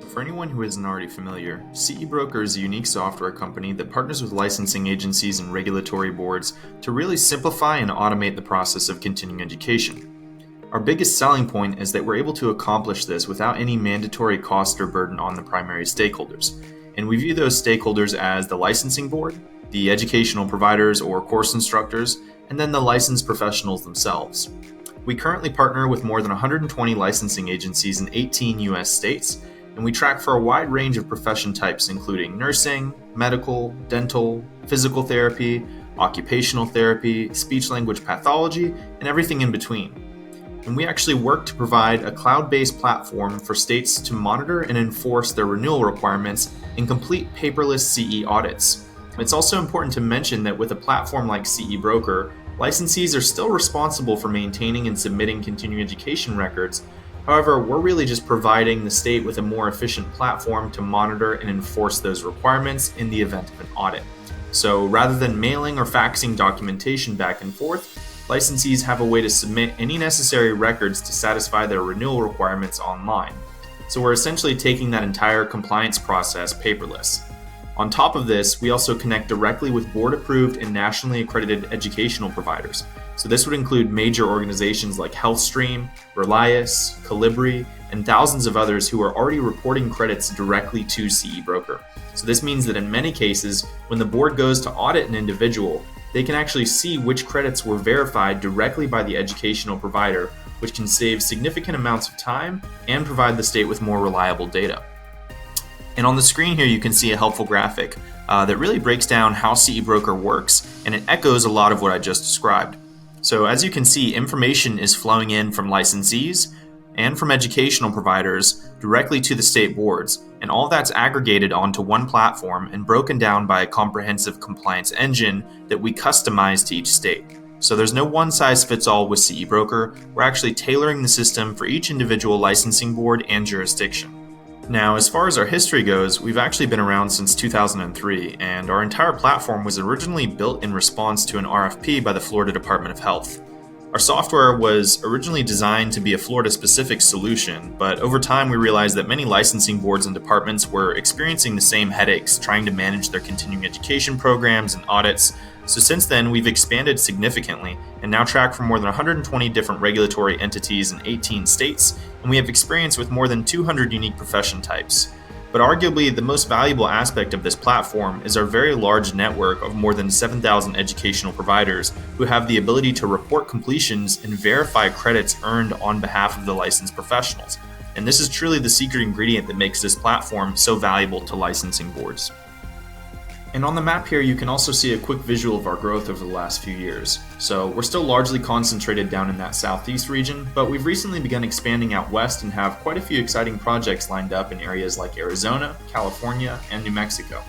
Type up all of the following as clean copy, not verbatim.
For anyone who isn't already familiar, CE Broker is a unique software company that partners with licensing agencies and regulatory boards to really simplify and automate the process of continuing education. Our biggest selling point is that we're able to accomplish this without any mandatory cost or burden on the primary stakeholders. And we view those stakeholders as the licensing board, the educational providers or course instructors, and then the licensed professionals themselves. We currently partner with more than 120 licensing agencies in 18 US states, and we track for a wide range of profession types including nursing, medical, dental, physical therapy, occupational therapy, speech-language pathology, and everything in between. And we actually work to provide a cloud-based platform for states to monitor and enforce their renewal requirements and complete paperless CE audits. It's also important to mention that with a platform like CE Broker, licensees are still responsible for maintaining and submitting continuing education records. However, we're really just providing the state with a more efficient platform to monitor and enforce those requirements in the event of an audit. So rather than mailing or faxing documentation back and forth, licensees have a way to submit any necessary records to satisfy their renewal requirements online. So we're essentially taking that entire compliance process paperless. On top of this, we also connect directly with board-approved and nationally accredited educational providers. So this would include major organizations like HealthStream, Relias, Calibri, and thousands of others who are already reporting credits directly to CE Broker. So this means that in many cases, when the board goes to audit an individual, they can actually see which credits were verified directly by the educational provider, which can save significant amounts of time and provide the state with more reliable data. And on the screen here, you can see a helpful graphic that really breaks down how CE Broker works, and it echoes a lot of what I just described. So as you can see, information is flowing in from licensees and from educational providers directly to the state boards, and all that's aggregated onto one platform and broken down by a comprehensive compliance engine that we customize to each state. So there's no one-size-fits-all with CE Broker. We're actually tailoring the system for each individual licensing board and jurisdiction. Now, as far as our history goes, we've actually been around since 2003, and our entire platform was originally built in response to an RFP by the Florida Department of Health. Our software was originally designed to be a Florida-specific solution, but over time we realized that many licensing boards and departments were experiencing the same headaches trying to manage their continuing education programs and audits. So since then, we've expanded significantly and now track for more than 120 different regulatory entities in 18 states, and we have experience with more than 200 unique profession types. But arguably, the most valuable aspect of this platform is our very large network of more than 7,000 educational providers who have the ability to report completions and verify credits earned on behalf of the licensed professionals. And this is truly the secret ingredient that makes this platform so valuable to licensing boards. And on the map here, you can also see a quick visual of our growth over the last few years. So we're still largely concentrated down in that southeast region, but we've recently begun expanding out west and have quite a few exciting projects lined up in areas like Arizona, California, and New Mexico.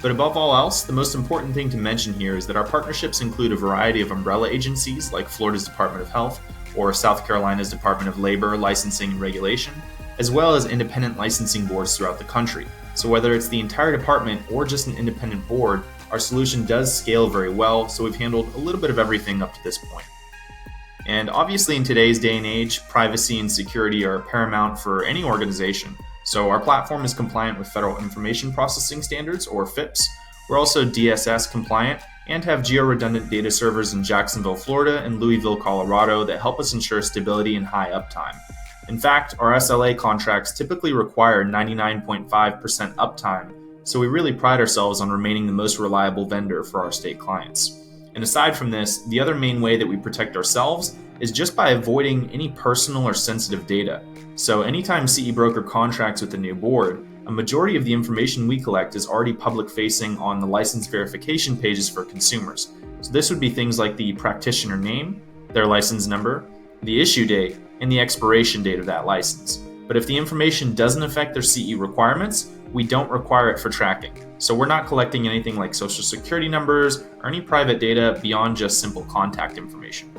But above all else, the most important thing to mention here is that our partnerships include a variety of umbrella agencies like Florida's Department of Health or South Carolina's Department of Labor, Licensing and Regulation, as well as independent licensing boards throughout the country. So whether it's the entire department or just an independent board, our solution does scale very well, so we've handled a little bit of everything up to this point. And obviously in today's day and age, privacy and security are paramount for any organization. So our platform is compliant with Federal Information Processing Standards, or FIPS. We're also DSS compliant and have geo-redundant data servers in Jacksonville, Florida and Louisville, Colorado that help us ensure stability and high uptime. In fact, our SLA contracts typically require 99.5% uptime, so we really pride ourselves on remaining the most reliable vendor for our state clients. And aside from this, the other main way that we protect ourselves is just by avoiding any personal or sensitive data. So anytime CE Broker contracts with a new board, a majority of the information we collect is already public-facing on the license verification pages for consumers. So this would be things like the practitioner name, their license number, the issue date, and the expiration date of that license. But if the information doesn't affect their CE requirements, we don't require it for tracking. So we're not collecting anything like social security numbers or any private data beyond just simple contact information.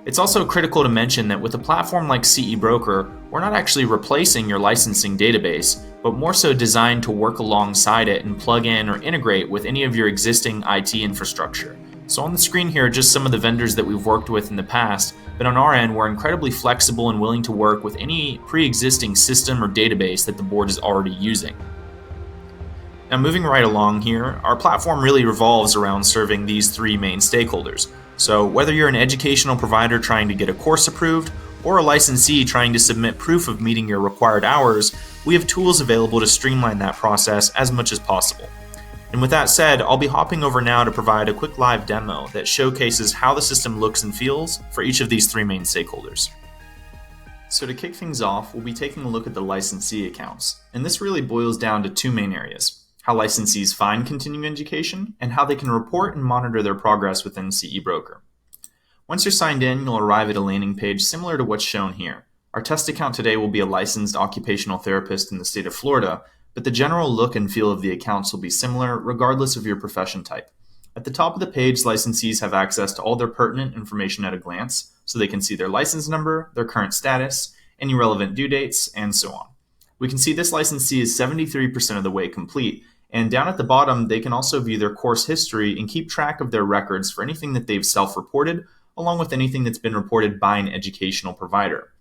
It's also critical to mention that with a platform like CE Broker, we're not actually replacing your licensing database, but more so designed to work alongside it and plug in or integrate with any of your existing IT infrastructure. So on the screen here are just some of the vendors that we've worked with in the past, but on our end, we're incredibly flexible and willing to work with any pre-existing system or database that the board is already using. Now moving right along here, our platform really revolves around serving these three main stakeholders. So whether you're an educational provider trying to get a course approved, or a licensee trying to submit proof of meeting your required hours, we have tools available to streamline that process as much as possible. And with that said, I'll be hopping over now to provide a quick live demo that showcases how the system looks and feels for each of these three main stakeholders. So to kick things off, we'll be taking a look at the licensee accounts. And this really boils down to two main areas: how licensees find continuing education and how they can report and monitor their progress within CE Broker. Once you're signed in, you'll arrive at a landing page similar to what's shown here. Our test account today will be a licensed occupational therapist in the state of Florida, but the general look and feel of the accounts will be similar regardless of your profession type. At the top of the page, licensees have access to all their pertinent information at a glance, so they can see their license number, their current status, any relevant due dates, and so on. We can see this licensee is 73% of the way complete, and down at the bottom, they can also view their course history and keep track of their records for anything that they've self-reported, along with anything that's been reported by an educational provider.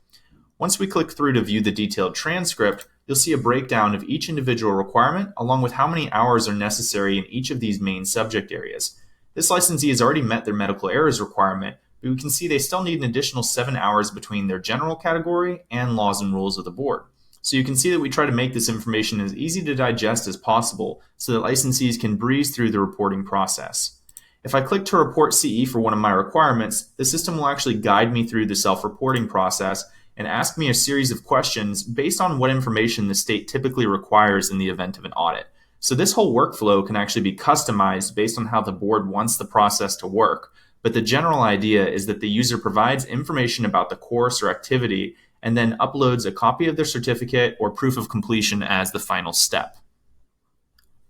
Once we click through to view the detailed transcript, you'll see a breakdown of each individual requirement, along with how many hours are necessary in each of these main subject areas. This licensee has already met their medical errors requirement, but we can see they still need an additional 7 hours between their general category and laws and rules of the board. So you can see that we try to make this information as easy to digest as possible so that licensees can breeze through the reporting process. If I click to report CE for one of my requirements, the system will actually guide me through the self-reporting process and ask me a series of questions based on what information the state typically requires in the event of an audit. So this whole workflow can actually be customized based on how the board wants the process to work, but the general idea is that the user provides information about the course or activity and then uploads a copy of their certificate or proof of completion as the final step.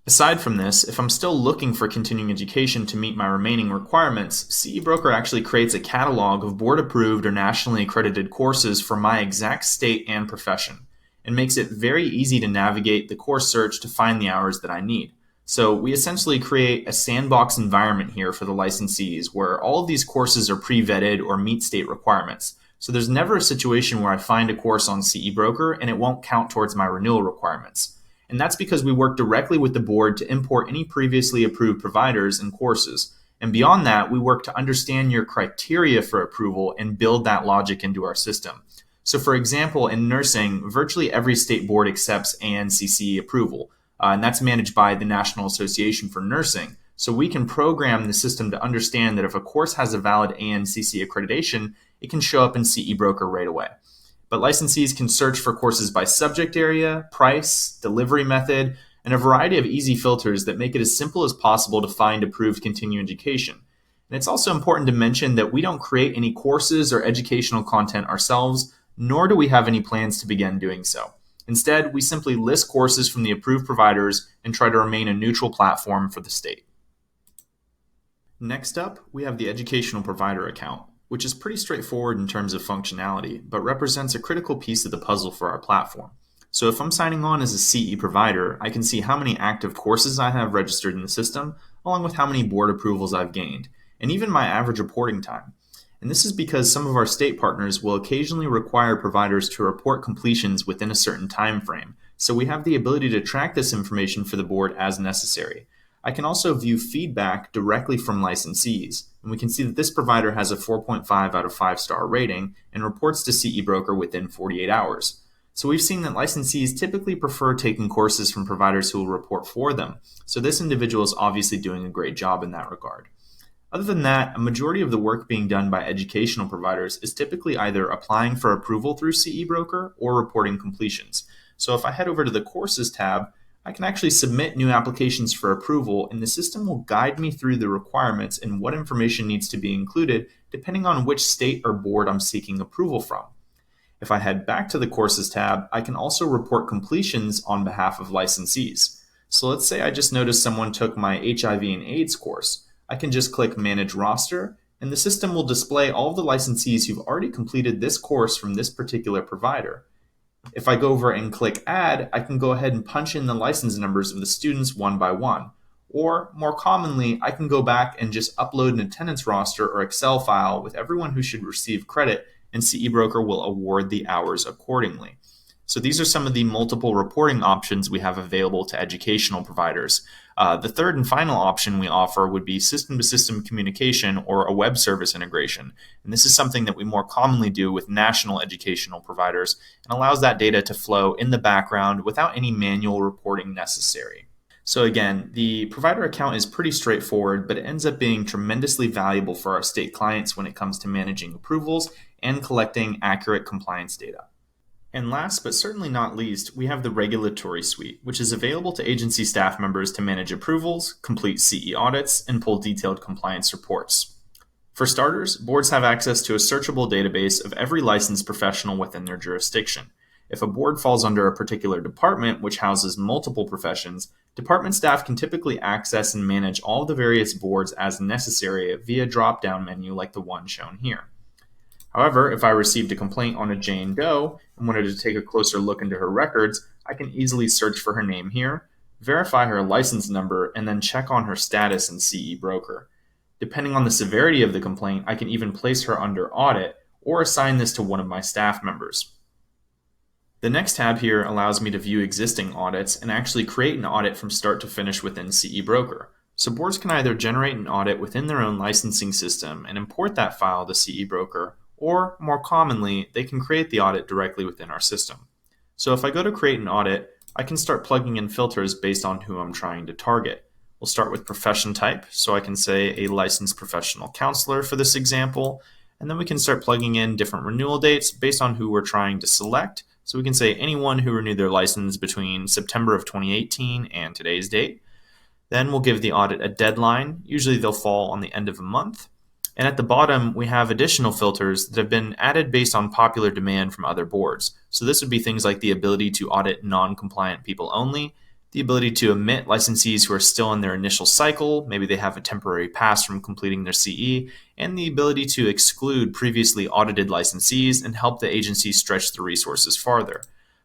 Aside from this, if I'm still looking for continuing education to meet my remaining requirements, CE Broker actually creates a catalog of board-approved or nationally accredited courses for my exact state and profession, and makes it very easy to navigate the course search to find the hours that I need. So we essentially create a sandbox environment here for the licensees where all of these courses are pre-vetted or meet state requirements. So there's never a situation where I find a course on CE Broker and it won't count towards my renewal requirements. And that's because we work directly with the board to import any previously approved providers and courses. And beyond that, we work to understand your criteria for approval and build that logic into our system. So for example, in nursing, virtually every state board accepts ANCCE approval, and that's managed by the National Association for Nursing. So we can program the system to understand that if a course has a valid ANCCE accreditation, it can show up in CE Broker right away. But licensees can search for courses by subject area, price, delivery method, and a variety of easy filters that make it as simple as possible to find approved continuing education. And it's also important to mention that we don't create any courses or educational content ourselves, nor do we have any plans to begin doing so. Instead, we simply list courses from the approved providers and try to remain a neutral platform for the state. Next up, we have the educational provider account, which is pretty straightforward in terms of functionality, but represents a critical piece of the puzzle for our platform. So if I'm signing on as a CE provider, I can see how many active courses I have registered in the system, along with how many board approvals I've gained, and even my average reporting time. And this is because some of our state partners will occasionally require providers to report completions within a certain time frame, so we have the ability to track this information for the board as necessary. I can also view feedback directly from licensees, and we can see that this provider has a 4.5 out of 5-star rating and reports to CE Broker within 48 hours. So we've seen that licensees typically prefer taking courses from providers who will report for them, so this individual is obviously doing a great job in that regard. Other than that, a majority of the work being done by educational providers is typically either applying for approval through CE Broker or reporting completions. So if I head over to the Courses tab, I can actually submit new applications for approval, and the system will guide me through the requirements and what information needs to be included depending on which state or board I'm seeking approval from. If I head back to the Courses tab, I can also report completions on behalf of licensees. So let's say I just noticed someone took my HIV and AIDS course. I can just click Manage Roster, and the system will display all of the licensees who've already completed this course from this particular provider. If I go over and click Add, I can go ahead and punch in the license numbers of the students one by one. Or more commonly, I can go back and just upload an attendance roster or Excel file with everyone who should receive credit, and CE Broker will award the hours accordingly. So these are some of the multiple reporting options we have available to educational providers. The third and final option we offer would be system-to-system communication or a web service integration. And this is something that we more commonly do with national educational providers and allows that data to flow in the background without any manual reporting necessary. So again, the provider account is pretty straightforward, but it ends up being tremendously valuable for our state clients when it comes to managing approvals and collecting accurate compliance data. And last but certainly not least, we have the regulatory suite, which is available to agency staff members to manage approvals, complete CE audits, and pull detailed compliance reports. For starters, boards have access to a searchable database of every licensed professional within their jurisdiction. If a board falls under a particular department which houses multiple professions, department staff can typically access and manage all the various boards as necessary via a drop-down menu like the one shown here. However, if I received a complaint on a Jane Doe and wanted to take a closer look into her records, I can easily search for her name here, verify her license number, and then check on her status in CE Broker. Depending on the severity of the complaint, I can even place her under audit or assign this to one of my staff members. The next tab here allows me to view existing audits and actually create an audit from start to finish within CE Broker. So boards can either generate an audit within their own licensing system and import that file to CE Broker, or more commonly, they can create the audit directly within our system. So if I go to create an audit, I can start plugging in filters based on who I'm trying to target. We'll start with profession type, so I can say a licensed professional counselor for this example, and then we can start plugging in different renewal dates based on who we're trying to select. So we can say anyone who renewed their license between September of 2018 and today's date. Then we'll give the audit a deadline. Usually they'll fall on the end of a month. And at the bottom, we have additional filters that have been added based on popular demand from other boards. So this would be things like the ability to audit non-compliant people only, the ability to omit licensees who are still in their initial cycle, maybe they have a temporary pass from completing their CE, and the ability to exclude previously audited licensees and help the agency stretch the resources farther.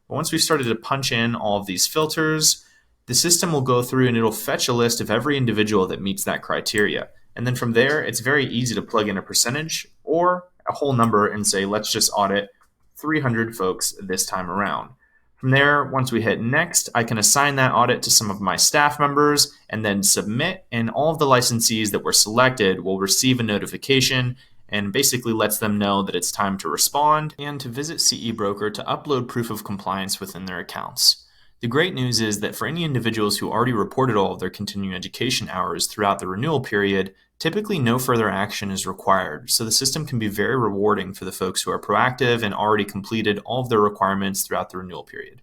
But once we've started to punch in all of these filters, the system will go through and it'll fetch a list of every individual that meets that criteria. And then from there, it's very easy to plug in a percentage or a whole number and say, let's just audit 300 folks this time around. From there, once we hit next, I can assign that audit to some of my staff members and then submit, and all of the licensees that were selected will receive a notification and basically lets them know that it's time to respond and to visit CE Broker to upload proof of compliance within their accounts. The great news is that for any individuals who already reported all of their continuing education hours throughout the renewal period, typically no further action is required, so the system can be very rewarding for the folks who are proactive and already completed all of their requirements throughout the renewal period.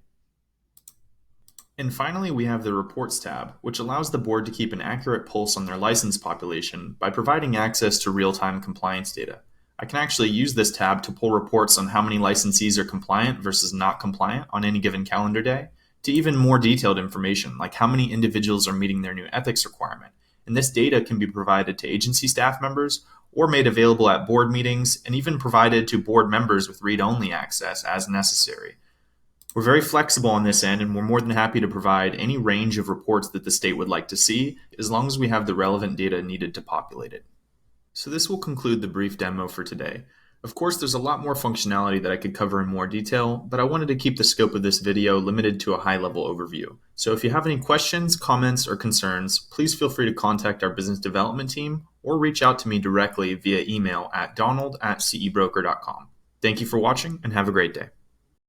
And finally, we have the Reports tab, which allows the board to keep an accurate pulse on their license population by providing access to real-time compliance data. I can actually use this tab to pull reports on how many licensees are compliant versus not compliant on any given calendar day, to even more detailed information like how many individuals are meeting their new ethics requirement. And this data can be provided to agency staff members or made available at board meetings and even provided to board members with read-only access as necessary. We're very flexible on this end, and we're more than happy to provide any range of reports that the state would like to see, as long as we have the relevant data needed to populate it. So this will conclude the brief demo for today. Of course, there's a lot more functionality that I could cover in more detail, but I wanted to keep the scope of this video limited to a high-level overview. So if you have any questions, comments, or concerns, please feel free to contact our business development team or reach out to me directly via email at donald@cebroker.com. Thank you for watching and have a great day.